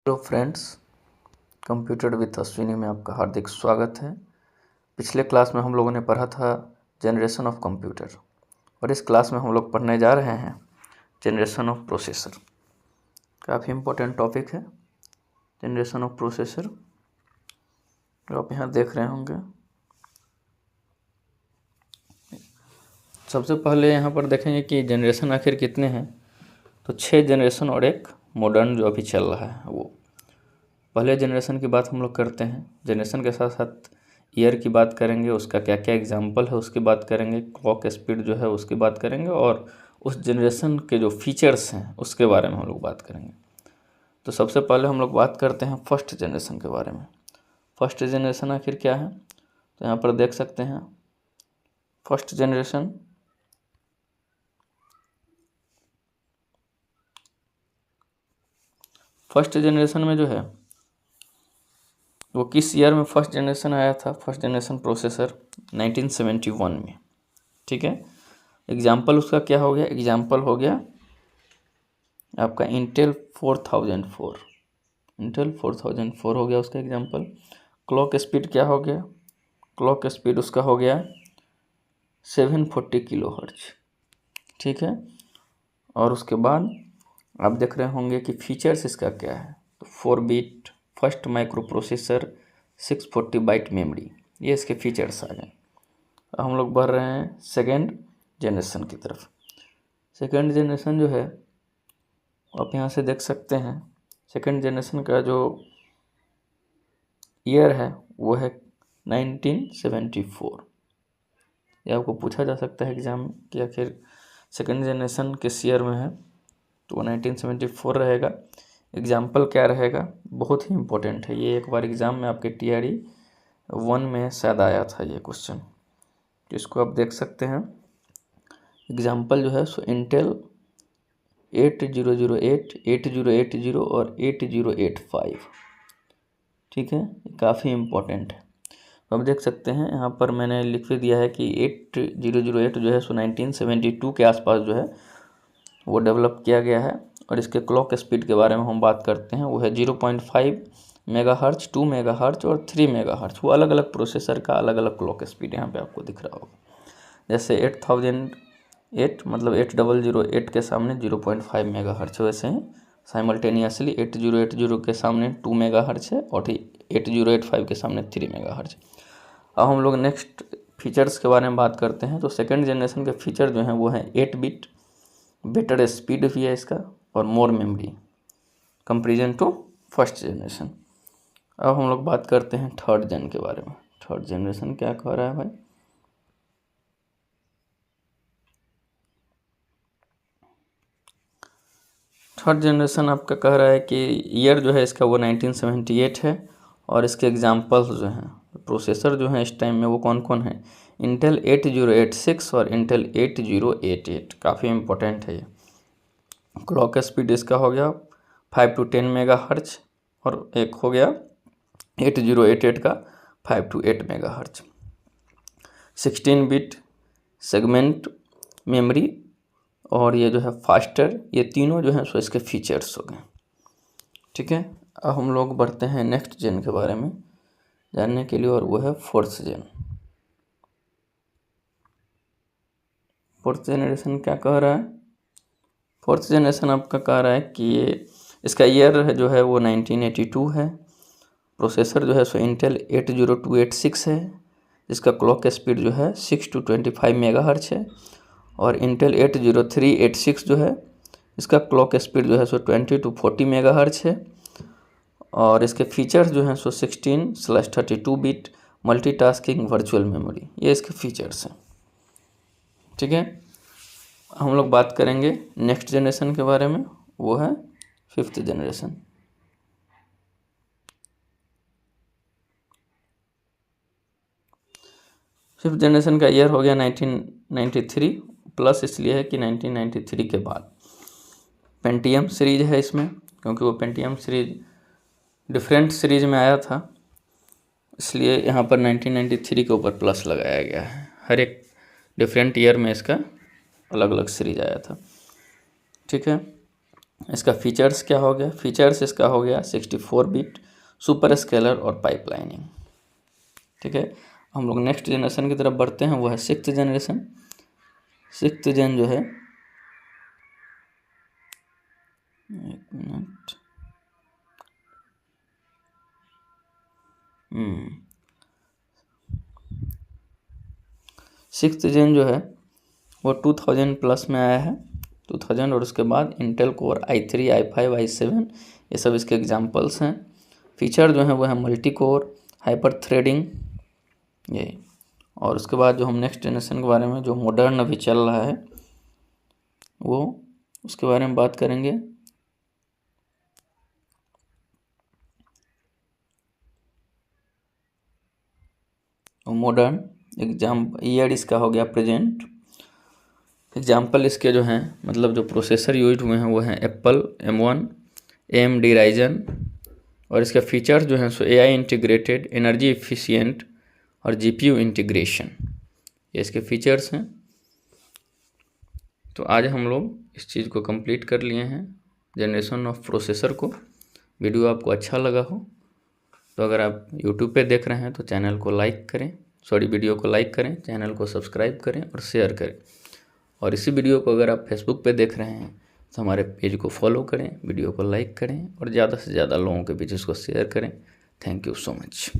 Hello friends, computer with Ashwini में आपका हार्दिक स्वागत है। पिछले क्लास में हम लोगों ने पढ़ा था जनरेशन ऑफ कंप्यूटर और इस क्लास में हम लोग पढ़ने जा रहे हैं जनरेशन ऑफ प्रोसेसर। काफ़ी इम्पोर्टेंट टॉपिक है जनरेशन ऑफ प्रोसेसर, जो आप यहाँ देख रहे होंगे। सबसे पहले यहाँ पर देखेंगे कि जनरेशन आखिर कितने हैं। तो 6 जनरेशन और एक मॉडर्न जो अभी चल रहा है वो। पहले जनरेशन की बात हम लोग करते हैं। जनरेशन के साथ साथ ईयर की बात करेंगे, उसका क्या क्या एग्जाम्पल है उसकी बात करेंगे, क्लॉक स्पीड जो है उसकी बात करेंगे और उस जनरेशन के जो फीचर्स हैं उसके बारे में हम लोग बात करेंगे। तो सबसे पहले हम लोग बात करते हैं फर्स्ट जनरेशन के बारे में। फर्स्ट जनरेशन आखिर क्या है, तो यहाँ पर देख सकते हैं फर्स्ट जनरेशन में जो है वो किस ईयर में फर्स्ट जनरेशन आया था। फर्स्ट जनरेशन प्रोसेसर 1971 में, ठीक है। एग्जाम्पल उसका क्या हो गया, एग्जाम्पल हो गया आपका इंटेल 4004 हो गया उसका एग्जाम्पल। क्लॉक स्पीड क्या हो गया, क्लॉक स्पीड उसका हो गया 740 किलोहर्ट्ज, ठीक है। और उसके बाद आप देख रहे होंगे कि फीचर्स इसका क्या है। तो 4 bit first microprocessor 640 byte memory, ये इसके फीचर्स आ गए। अब हम लोग बढ़ रहे हैं सेकेंड जनरेशन की तरफ। सेकेंड जनरेशन जो है आप यहाँ से देख सकते हैं, सेकेंड जनरेशन का जो ईयर है वो है 1974। ये आपको पूछा जा सकता है एग्जाम में कि आखिर सेकेंड जनरेशन किस ईयर में है, तो वो 1974 रहेगा। एग्जाम्पल क्या रहेगा, बहुत ही इम्पोर्टेंट है ये। एक बार एग्ज़ाम में आपके TRE 1 में शायद आया था ये क्वेश्चन, तो इसको आप देख सकते हैं। एग्जाम्पल जो है सो इंटेल 8008, 8080 और 8085, ठीक है। काफ़ी इम्पोर्टेंट है। अब देख सकते हैं यहाँ पर मैंने लिख दिया है कि 8008 जो है सो 1972 के आसपास जो है वो डेवलप किया गया है। और इसके क्लॉक स्पीड के बारे में हम बात करते हैं, वो है 0.5 मेगाहर्ट्ज, 2 मेगाहर्ट्ज और 3 मेगाहर्ट्ज। वो अलग अलग प्रोसेसर का अलग अलग क्लॉक स्पीड यहाँ पे आपको दिख रहा होगा। जैसे 8008 मतलब 8008 के सामने 0.5 मेगाहर्ट्ज, वैसे ही साइमल्टेनियसली 8080 के सामने 2 मेगाहर्ट्ज है और 8085 के सामने 3 मेगाहर्ट्ज। अब हम लोग नेक्स्ट फीचर्स के बारे में बात करते हैं। तो सेकेंड जनरेशन के फीचर जो हैं वो हैं 8 बिट, बेटर स्पीड भी है इसका और more memory comparison to first generation. अब हम लोग बात करते हैं थर्ड जन के बारे में। थर्ड जनरेशन क्या कह रहा है भाई, थर्ड जनरेशन आपका कह रहा है कि ईयर जो है इसका वो 1978 है और इसके एग्जाम्पल्स जो हैं प्रोसेसर जो हैं इस टाइम में वो कौन कौन है, इंटेल 8086 और इंटेल 8088। काफ़ी इम्पोर्टेंट है ये। क्लॉक स्पीड इसका हो गया 5 to 10 मेगाहर्ट्ज और एक हो गया 8088 का 5 to 8 megahertz. 16 bit segment memory और ये जो है फास्टर, ये तीनों जो हैं सो इसके फीचर्स हो गए, ठीक है। अब हम लोग बढ़ते हैं नेक्स्ट जेन के बारे में जानने के लिए और वो है फोर्थ जेन। फोर्थ जनरेशन क्या कह रहा है, फोर्थ जनरेशन आपका कह रहा है कि ये इसका ईयर जो है वो 1982 है। प्रोसेसर जो है सो इंटेल 80286 है, इसका क्लॉक स्पीड जो है 6 to 25 मेगाहर्ट्ज है। और इंटेल 80386 जो है इसका क्लॉक स्पीड जो है सो 20 to 40 मेगाहर्ट्ज है। और इसके फीचर्स जो हैं सो 16/32 बिट मल्टीटास्किंग वर्चुअल मेमोरी, ये इसके फीचर्स हैं, ठीक है। हम लोग बात करेंगे नेक्स्ट जनरेशन के बारे में, वो है फिफ्थ जनरेशन। फिफ्थ जनरेशन का ईयर हो गया 1993 प्लस, इसलिए है कि 1993 के बाद पेंटियम सीरीज है इसमें, क्योंकि वो पेंटियम सीरीज डिफरेंट सीरीज में आया था, इसलिए यहाँ पर 1993 के ऊपर प्लस लगाया गया है। हर एक डिफरेंट ईयर में इसका अलग अलग सीरीज आया था, ठीक है। इसका फीचर्स क्या हो गया, फीचर्स इसका हो गया 64 बिट, सुपर स्केलर और पाइपलाइनिंग। ठीक है, हम लोग नेक्स्ट जनरेशन की तरफ बढ़ते हैं, वो है 6th जनरेशन। 6th जेन जो है, एक मिनट, 6th जेन जो है वो 2000 प्लस में आया है, 2000, और उसके बाद Intel core i3, i5, i7 ये सब इसके एग्जांपल्स हैं। फीचर जो है वो है मल्टी कोर, हाइपर थ्रेडिंग ये, और उसके बाद जो हम नेक्स्ट जनरेशन के बारे में जो मॉडर्न अभी चल रहा है वो उसके बारे में बात करेंगे। मॉडर्न ईयर इसका हो गया प्रेजेंट। एग्जाम्पल इसके जो हैं, मतलब जो प्रोसेसर यूज हुए हैं वो हैं एप्पल M1, AMD राइजन, और इसका फीचर्स जो हैं सो AI इंटीग्रेटेड, एनर्जी एफिशिएंट और GPU इंटीग्रेशन, ये इसके फीचर्स हैं। तो आज हम लोग इस चीज़ को कंप्लीट कर लिए हैं, जनरेशन ऑफ प्रोसेसर को। वीडियो आपको अच्छा लगा हो तो अगर आप YouTube पे देख रहे हैं तो चैनल को लाइक करें, वीडियो को लाइक करें, चैनल को सब्सक्राइब करें और शेयर करें। और इसी वीडियो को अगर आप फेसबुक पे देख रहे हैं तो हमारे पेज को फॉलो करें, वीडियो को लाइक करें और ज़्यादा से ज़्यादा लोगों के बीच इसको शेयर करें। Thank you so much.